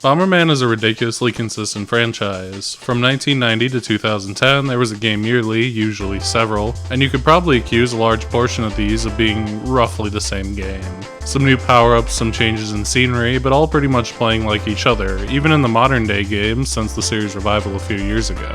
Bomberman is a ridiculously consistent franchise. From 1990 to 2010, there was a game yearly, usually several, and you could probably accuse a large portion of these of being roughly the same game. Some new power-ups, some changes in scenery, but all pretty much playing like each other, even in the modern day games since the series revival a few years ago.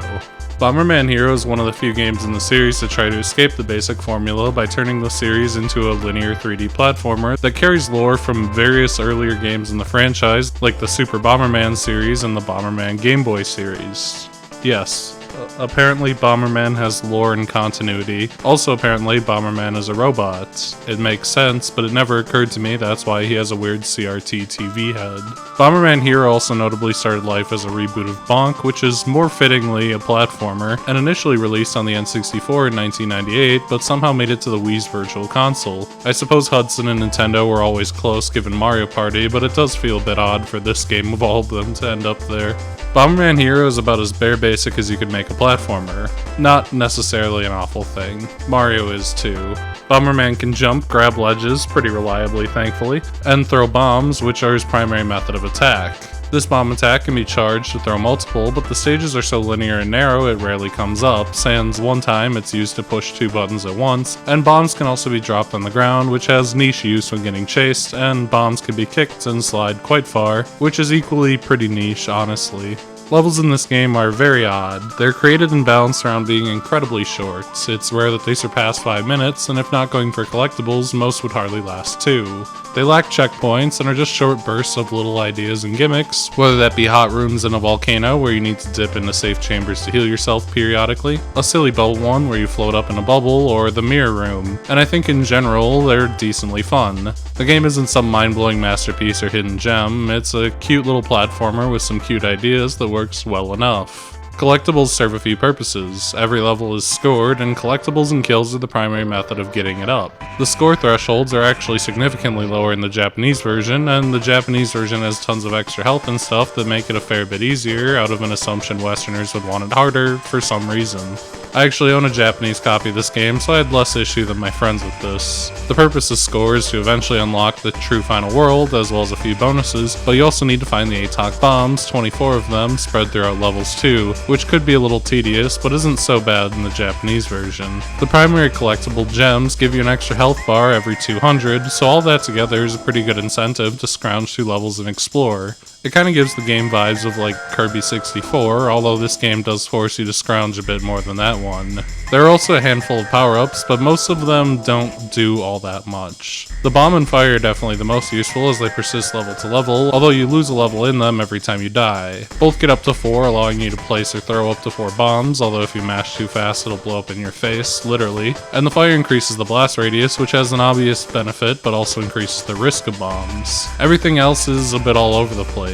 Bomberman Hero is one of the few games in the series to try to escape the basic formula by turning the series into a linear 3D platformer that carries lore from various earlier games in the franchise, like the Super Bomberman series and the Bomberman Game Boy series. Yes, apparently Bomberman has lore and continuity. Also apparently Bomberman is a robot. It makes sense, but it never occurred to me that's why he has a weird CRT TV head. Bomberman Hero also notably started life as a reboot of Bonk, which is more fittingly a platformer, and initially released on the N64 in 1998, but somehow made it to the Wii's Virtual Console. I suppose Hudson and Nintendo were always close given Mario Party, but it does feel a bit odd for this game of all of them to end up there. Bomberman Hero is about as bare basic as you could make a platformer. Not necessarily an awful thing. Mario is too. Bomberman can jump, grab ledges, pretty reliably thankfully, and throw bombs, which are his primary method of attack. This bomb attack can be charged to throw multiple, but the stages are so linear and narrow it rarely comes up, sans one time it's used to push 2 buttons at once, and bombs can also be dropped on the ground, which has niche use when getting chased, and bombs can be kicked and slide quite far, which is equally pretty niche, honestly. Levels in this game are very odd. They're created and balanced around being incredibly short. It's rare that they surpass 5 minutes, and if not going for collectibles, most would hardly last 2. They lack checkpoints and are just short bursts of little ideas and gimmicks, whether that be hot rooms in a volcano where you need to dip into safe chambers to heal yourself periodically, a silly boat one where you float up in a bubble, or the mirror room, and I think in general they're decently fun. The game isn't some mind-blowing masterpiece or hidden gem, it's a cute little platformer with some cute ideas that works well enough. Collectibles serve a few purposes. Every level is scored, and collectibles and kills are the primary method of getting it up. The score thresholds are actually significantly lower in the Japanese version, and the Japanese version has tons of extra health and stuff that make it a fair bit easier, out of an assumption Westerners would want it harder for some reason. I actually own a Japanese copy of this game, so I had less issue than my friends with this. The purpose of score is to eventually unlock the true final world, as well as a few bonuses, but you also need to find the ATOC bombs, 24 of them, spread throughout levels too, which could be a little tedious, but isn't so bad in the Japanese version. The primary collectible gems give you an extra health bar every 200, so all that together is a pretty good incentive to scrounge through levels and explore. It kinda gives the game vibes of like Kirby 64, although this game does force you to scrounge a bit more than that one. There are also a handful of power-ups, but most of them don't do all that much. The bomb and fire are definitely the most useful as they persist level to level, although you lose a level in them every time you die. Both get up to 4, allowing you to place or throw up to 4 bombs, although if you mash too fast it'll blow up in your face, literally. And the fire increases the blast radius, which has an obvious benefit, but also increases the risk of bombs. Everything else is a bit all over the place.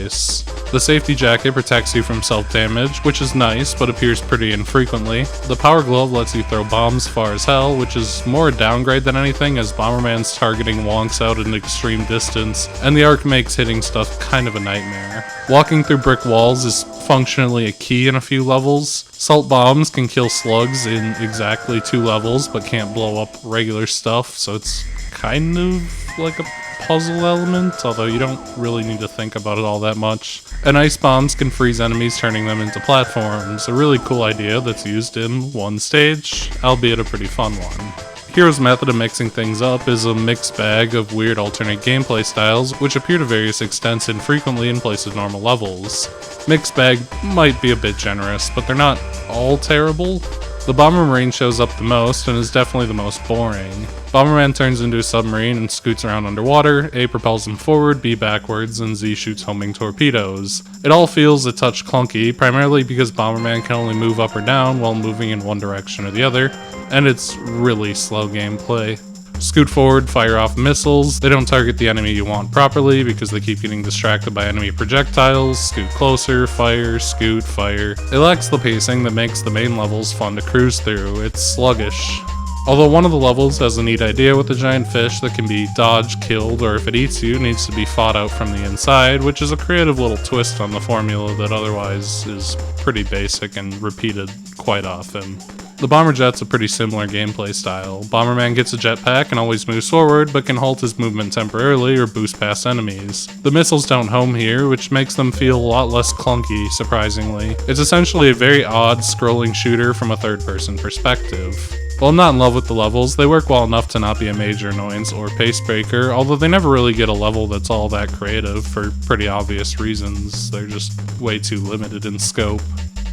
The safety jacket protects you from self-damage, which is nice, but appears pretty infrequently. The power glove lets you throw bombs far as hell, which is more a downgrade than anything, as Bomberman's targeting wonks out at an extreme distance, and the arc makes hitting stuff kind of a nightmare. Walking through brick walls is functionally a key in a few levels. Salt bombs can kill slugs in exactly 2 levels, but can't blow up regular stuff, so it's kind of like a puzzle element, although you don't really need to think about it all that much. And ice bombs can freeze enemies, turning them into platforms, a really cool idea that's used in one stage, albeit a pretty fun one. Hero's method of mixing things up is a mixed bag of weird alternate gameplay styles, which appear to various extents infrequently in place of normal levels. Mixed bag might be a bit generous, but they're not all terrible. The Bomberman shows up the most and is definitely the most boring. Bomberman turns into a submarine and scoots around underwater, A propels him forward, B backwards, and Z shoots homing torpedoes. It all feels a touch clunky, primarily because Bomberman can only move up or down while moving in one direction or the other, and it's really slow gameplay. Scoot forward, fire off missiles. They don't target the enemy you want properly because they keep getting distracted by enemy projectiles. Scoot closer, fire, scoot, fire. It lacks the pacing that makes the main levels fun to cruise through. It's sluggish. Although one of the levels has a neat idea with a giant fish that can be dodged, killed, or if it eats you, needs to be fought out from the inside, which is a creative little twist on the formula that otherwise is pretty basic and repeated quite often. The Bomber Jet's a pretty similar gameplay style. Bomberman gets a jetpack and always moves forward, but can halt his movement temporarily or boost past enemies. The missiles don't home here, which makes them feel a lot less clunky, surprisingly. It's essentially a very odd scrolling shooter from a third-person perspective. While I'm not in love with the levels, they work well enough to not be a major annoyance or pace breaker, although they never really get a level that's all that creative for pretty obvious reasons. They're just way too limited in scope.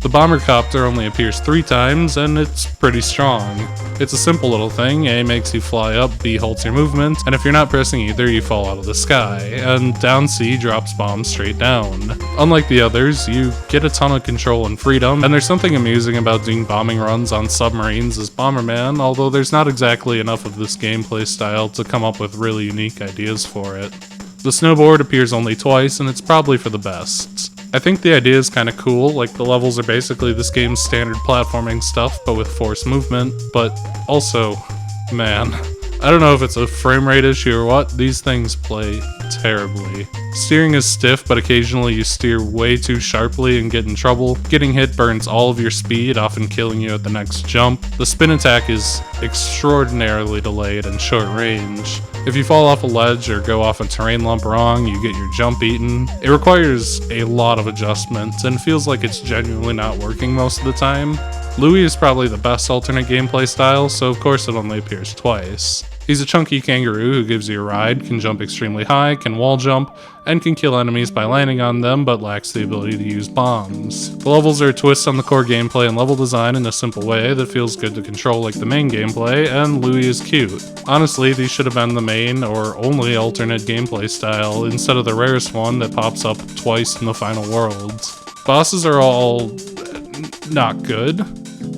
The bomber copter only appears 3 times, and it's pretty strong. It's a simple little thing. A makes you fly up, B halts your movement, and if you're not pressing either, you fall out of the sky, and down C drops bombs straight down. Unlike the others, you get a ton of control and freedom, and there's something amusing about doing bombing runs on submarines as Bomberman, although there's not exactly enough of this gameplay style to come up with really unique ideas for it. The snowboard appears only twice, and it's probably for the best. I think the idea is kinda cool, like the levels are basically this game's standard platforming stuff, but with forced movement, but also, man, I don't know if it's a frame rate issue or what, these things play terribly. Steering is stiff, but occasionally you steer way too sharply and get in trouble. Getting hit burns all of your speed, often killing you at the next jump. The spin attack is extraordinarily delayed and short range. If you fall off a ledge or go off a terrain lump wrong, you get your jump eaten. It requires a lot of adjustments and feels like it's genuinely not working most of the time. Louie is probably the best alternate gameplay style, so of course it only appears twice. He's a chunky kangaroo who gives you a ride, can jump extremely high, can wall jump, and can kill enemies by landing on them, but lacks the ability to use bombs. The levels are a twist on the core gameplay and level design in a simple way that feels good to control like the main gameplay, and Louie is cute. Honestly, these should have been the main or only alternate gameplay style, instead of the rarest one that pops up twice in the final world. Bosses are all not good.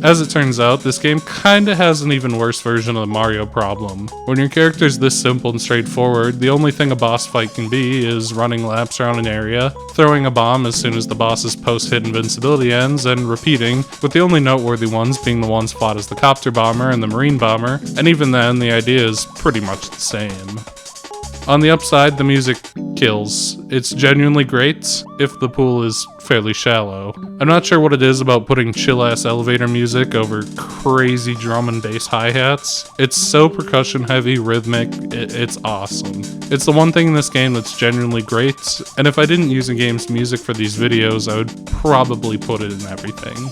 As it turns out, this game kinda has an even worse version of the Mario problem. When your character's this simple and straightforward, the only thing a boss fight can be is running laps around an area, throwing a bomb as soon as the boss's post-hit invincibility ends, and repeating, with the only noteworthy ones being the ones fought as the copter bomber and the marine bomber, and even then, the idea is pretty much the same. On the upside, the music kills. It's genuinely great, if the pool is fairly shallow. I'm not sure what it is about putting chill-ass elevator music over crazy drum and bass hi-hats. It's so percussion-heavy, rhythmic, it's awesome. It's the one thing in this game that's genuinely great, and if I didn't use a game's music for these videos, I would probably put it in everything.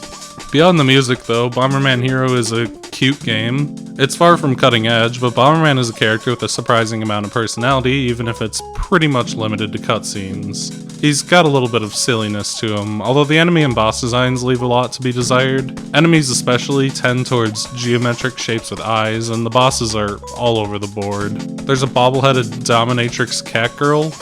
Beyond the music though, Bomberman Hero is a cute game. It's far from cutting edge, but Bomberman is a character with a surprising amount of personality, even if it's pretty much limited to cutscenes. He's got a little bit of silliness to him, although the enemy and boss designs leave a lot to be desired. Enemies especially tend towards geometric shapes with eyes, and the bosses are all over the board. There's a bobbleheaded dominatrix cat girl.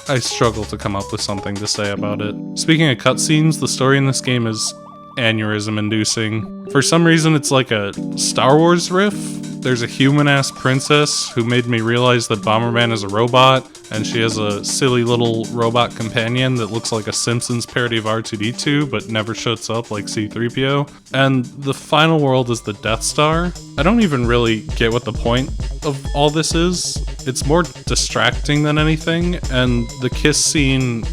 I struggle to come up with something to say about it. Speaking of cutscenes, the story in this game is aneurysm-inducing. For some reason, it's like a Star Wars riff. There's a human-ass princess who made me realize that Bomberman is a robot, and she has a silly little robot companion that looks like a Simpsons parody of R2-D2, but never shuts up like C-3PO. And the final world is the Death Star. I don't even really get what the point of all this is. It's more distracting than anything, and the kiss scene,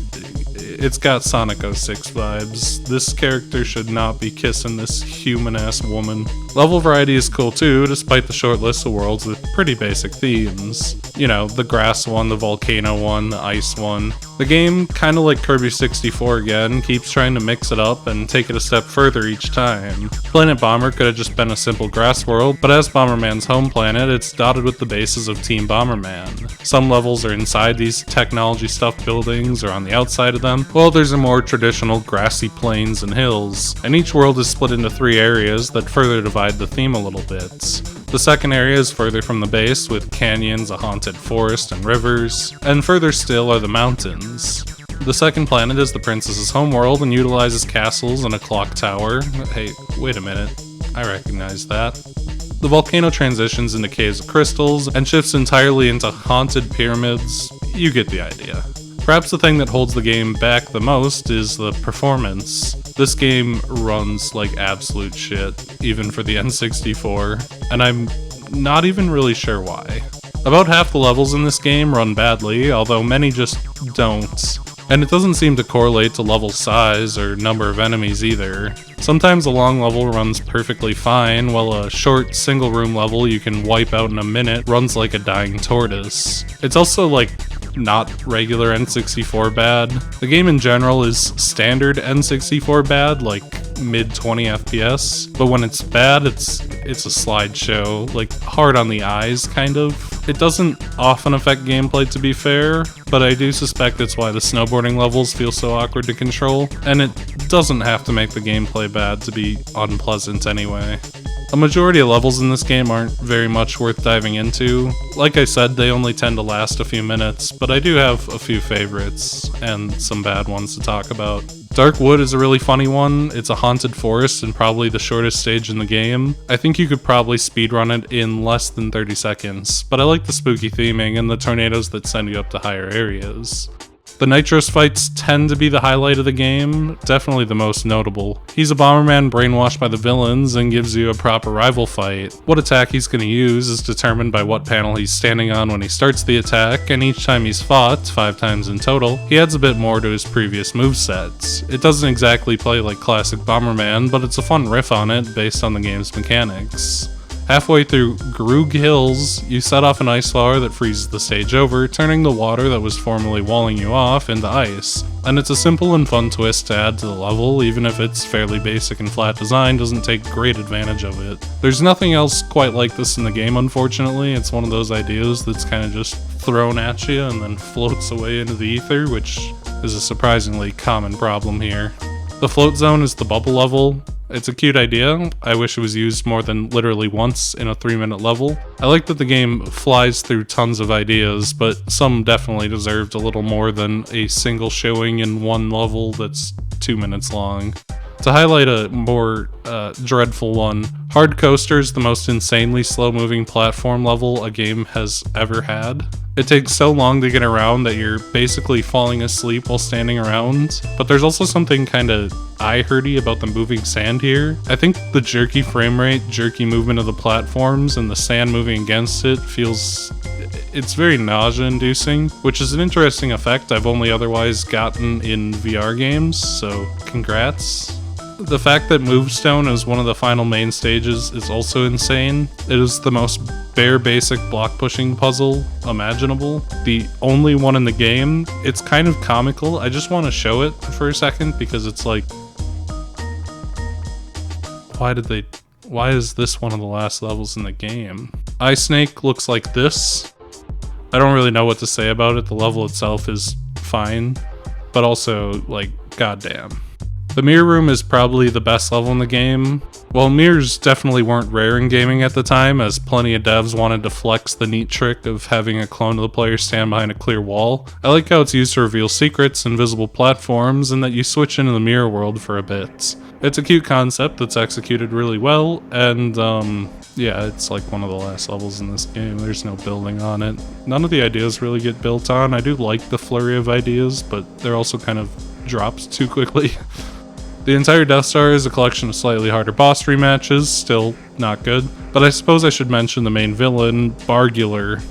it's got Sonic 06 vibes. This character should not be kissing this human-ass woman. Level variety is cool too, despite the short list of worlds with pretty basic themes. You know, the grass one, the volcano one, the ice one. The game, kinda like Kirby 64 again, keeps trying to mix it up and take it a step further each time. Planet Bomber could have just been a simple grass world, but as Bomberman's home planet, it's dotted with the bases of Team Bomberman. Some levels are inside these technology-stuffed buildings or on the outside of them, while others are more traditional grassy plains and hills, and each world is split into 3 areas that further divide the theme a little bit. The second area is further from the base, with canyons, a haunted forest, and rivers, and further still are the mountains. The second planet is the princess's homeworld and utilizes castles and a clock tower. Hey, wait a minute, I recognize that. The volcano transitions into caves of crystals and shifts entirely into haunted pyramids. You get the idea. Perhaps the thing that holds the game back the most is the performance. This game runs like absolute shit, even for the N64, and I'm not even really sure why. About half the levels in this game run badly, although many just don't. And it doesn't seem to correlate to level size or number of enemies either. Sometimes a long level runs perfectly fine, while a short single room level you can wipe out in a minute runs like a dying tortoise. It's also like not regular N64 bad. The game in general is standard N64 bad, like mid 20 FPS, but when it's bad, it's a slideshow, like hard on the eyes kind of. It doesn't often affect gameplay, to be fair, but I do suspect it's why the snowboarding levels feel so awkward to control, and it doesn't have to make the gameplay bad to be unpleasant anyway. A majority of levels in this game aren't very much worth diving into. Like I said, they only tend to last a few minutes, but I do have a few favorites, and some bad ones to talk about. Dark Wood is a really funny one. It's a haunted forest and probably the shortest stage in the game. I think you could probably speedrun it in less than 30 seconds, but I like the spooky theming and the tornadoes that send you up to higher areas. The Nitros fights tend to be the highlight of the game, definitely the most notable. He's a Bomberman brainwashed by the villains and gives you a proper rival fight. What attack he's going to use is determined by what panel he's standing on when he starts the attack, and each time he's fought, 5 times in total, he adds a bit more to his previous movesets. It doesn't exactly play like classic Bomberman, but it's a fun riff on it based on the game's mechanics. Halfway through Grug Hills, you set off an ice flower that freezes the stage over, turning the water that was formerly walling you off into ice. And it's a simple and fun twist to add to the level, even if its fairly basic and flat design doesn't take great advantage of it. There's nothing else quite like this in the game, unfortunately. It's one of those ideas that's kind of just thrown at you and then floats away into the ether, which is a surprisingly common problem here. The float zone is the bubble level. It's a cute idea. I wish it was used more than literally once in a 3-minute level. I like that the game flies through tons of ideas, but some definitely deserved a little more than a single showing in one level that's 2 minutes long. To highlight a more dreadful one, Hard Coaster is the most insanely slow-moving platform level a game has ever had. It takes so long to get around that you're basically falling asleep while standing around, but there's also something kinda eye-hurty about the moving sand here. I think the jerky frame rate, jerky movement of the platforms, and the sand moving against it it's very nausea-inducing, which is an interesting effect I've only otherwise gotten in VR games, so congrats. The fact that Movestone is one of the final main stages is also insane. It is the most bare basic block pushing puzzle imaginable. The only one in the game. It's kind of comical. I just want to show it for a second because it's like, why is this one of the last levels in the game? Ice Snake looks like this. I don't really know what to say about it. The level itself is fine, but also like, goddamn. The mirror room is probably the best level in the game. While mirrors definitely weren't rare in gaming at the time, as plenty of devs wanted to flex the neat trick of having a clone of the player stand behind a clear wall, I like how it's used to reveal secrets and visible platforms, and that you switch into the mirror world for a bit. It's a cute concept that's executed really well, and yeah, it's like one of the last levels in this game. There's no building on it. None of the ideas really get built on. I do like the flurry of ideas, but they're also kind of dropped too quickly. The entire Death Star is a collection of slightly harder boss rematches, still not good, but I suppose I should mention the main villain, Bargular,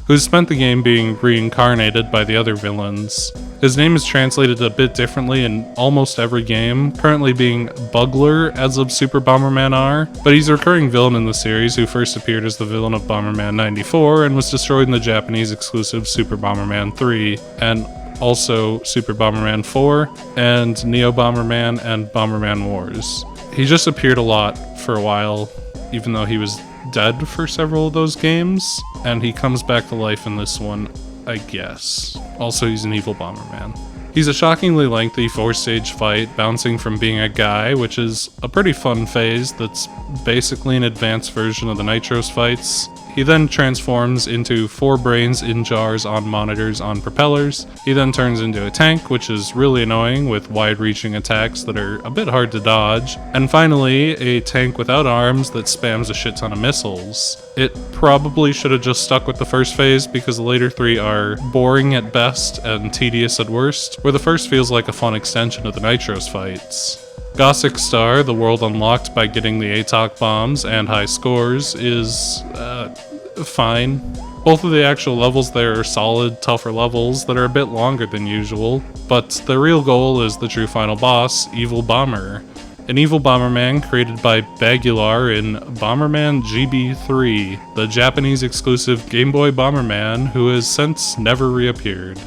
who's spent the game being reincarnated by the other villains. His name is translated a bit differently in almost every game, currently being Bugler as of Super Bomberman R, but he's a recurring villain in the series who first appeared as the villain of Bomberman 94 and was destroyed in the Japanese exclusive Super Bomberman 3, and also Super Bomberman 4, and Neo Bomberman and Bomberman Wars. He just appeared a lot for a while, even though he was dead for several of those games, and he comes back to life in this one, I guess. Also, he's an evil Bomberman. He's a shockingly lengthy 4-stage fight, bouncing from being a guy, which is a pretty fun phase that's basically an advanced version of the Nitros fights. He then transforms into 4 brains in jars on monitors on propellers. He then turns into a tank, which is really annoying with wide-reaching attacks that are a bit hard to dodge. And finally, a tank without arms that spams a shit ton of missiles. It probably should have just stuck with the first phase because the later 3 are boring at best and tedious at worst, where the first feels like a fun extension of the Nitros fights. Gothic Star, the world unlocked by getting the ATOC bombs and high scores, is fine. Both of the actual levels there are solid, tougher levels that are a bit longer than usual, but the real goal is the true final boss, Evil Bomber. An evil Bomberman created by Bagular in Bomberman GB 3, the Japanese exclusive Game Boy Bomberman who has since never reappeared.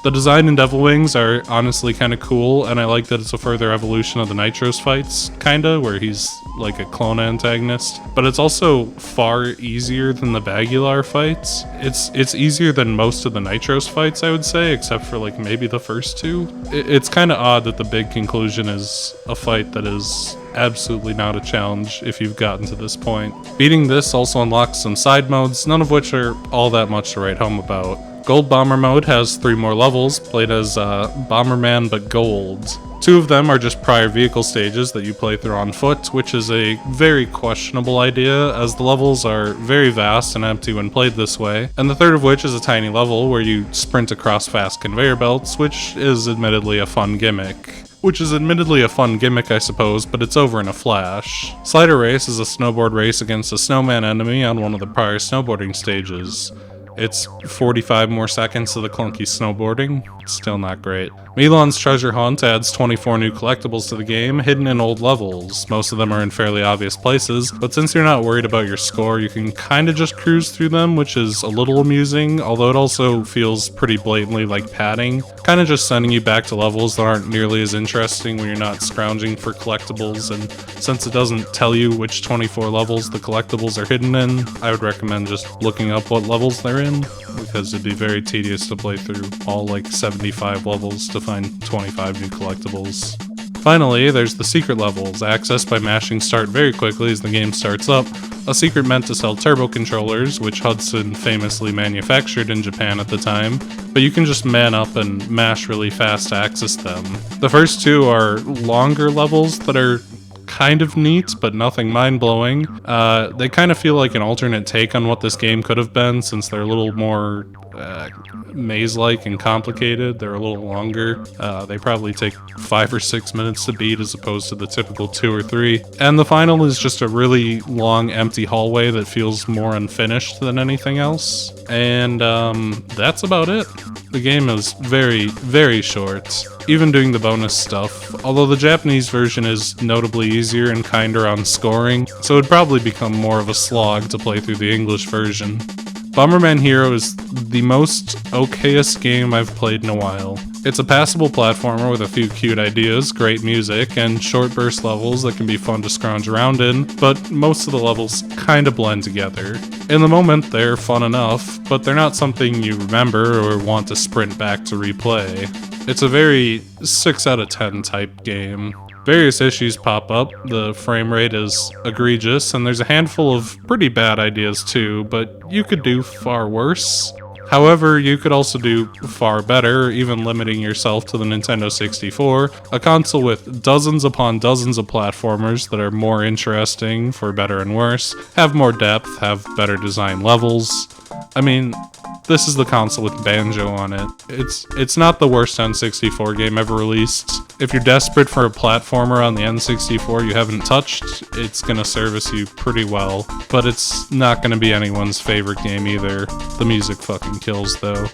The design in Devil Wings are honestly kinda cool, and I like that it's a further evolution of the Nitros fights, kinda, where he's like a clone antagonist. But it's also far easier than the Bagular fights. It's easier than most of the Nitros fights, I would say, except for like maybe the first two. It's kinda odd that the big conclusion is a fight that is absolutely not a challenge if you've gotten to this point. Beating this also unlocks some side modes, none of which are all that much to write home about. Gold Bomber mode has 3 more levels, played as Bomberman but Gold. 2 of them are just prior vehicle stages that you play through on foot, which is a very questionable idea, as the levels are very vast and empty when played this way, and the third of which is a tiny level where you sprint across fast conveyor belts, which is admittedly a fun gimmick, I suppose, but it's over in a flash. Slider Race is a snowboard race against a snowman enemy on one of the prior snowboarding stages. It's 45 more seconds of the clunky snowboarding. Still not great. Milan's Treasure Hunt adds 24 new collectibles to the game, hidden in old levels. Most of them are in fairly obvious places, but since you're not worried about your score, you can kinda just cruise through them, which is a little amusing, although it also feels pretty blatantly like padding. Kinda just sending you back to levels that aren't nearly as interesting when you're not scrounging for collectibles, and since it doesn't tell you which 24 levels the collectibles are hidden in, I would recommend just looking up what levels they're in, because it'd be very tedious to play through all like 75 levels to find 25 new collectibles. Finally, there's the secret levels, accessed by mashing start very quickly as the game starts up, a secret meant to sell turbo controllers, which Hudson famously manufactured in Japan at the time, but you can just man up and mash really fast to access them. The first 2 are longer levels that are kind of neat, but nothing mind-blowing. They kind of feel like an alternate take on what this game could have been, since they're a little more maze-like and complicated. They're a little longer. They probably take 5 or 6 minutes to beat as opposed to the typical 2 or 3. And the final is just a really long, empty hallway that feels more unfinished than anything else. And that's about it. The game is very, very short, even doing the bonus stuff, although the Japanese version is notably easier and kinder on scoring, so it'd probably become more of a slog to play through the English version. Bomberman Hero is the most okayest game I've played in a while. It's a passable platformer with a few cute ideas, great music, and short burst levels that can be fun to scrounge around in, but most of the levels kinda blend together. In the moment, they're fun enough, but they're not something you remember or want to sprint back to replay. It's a very 6 out of 10 type game. Various issues pop up, the frame rate is egregious, and there's a handful of pretty bad ideas too, but you could do far worse. However, you could also do far better, even limiting yourself to the Nintendo 64, a console with dozens upon dozens of platformers that are more interesting, for better and worse, have more depth, have better design levels. I mean, this is the console with Banjo on it. It's not the worst N64 game ever released. If you're desperate for a platformer on the N64 you haven't touched, it's gonna service you pretty well, but it's not gonna be anyone's favorite game either. The music fucking kills though.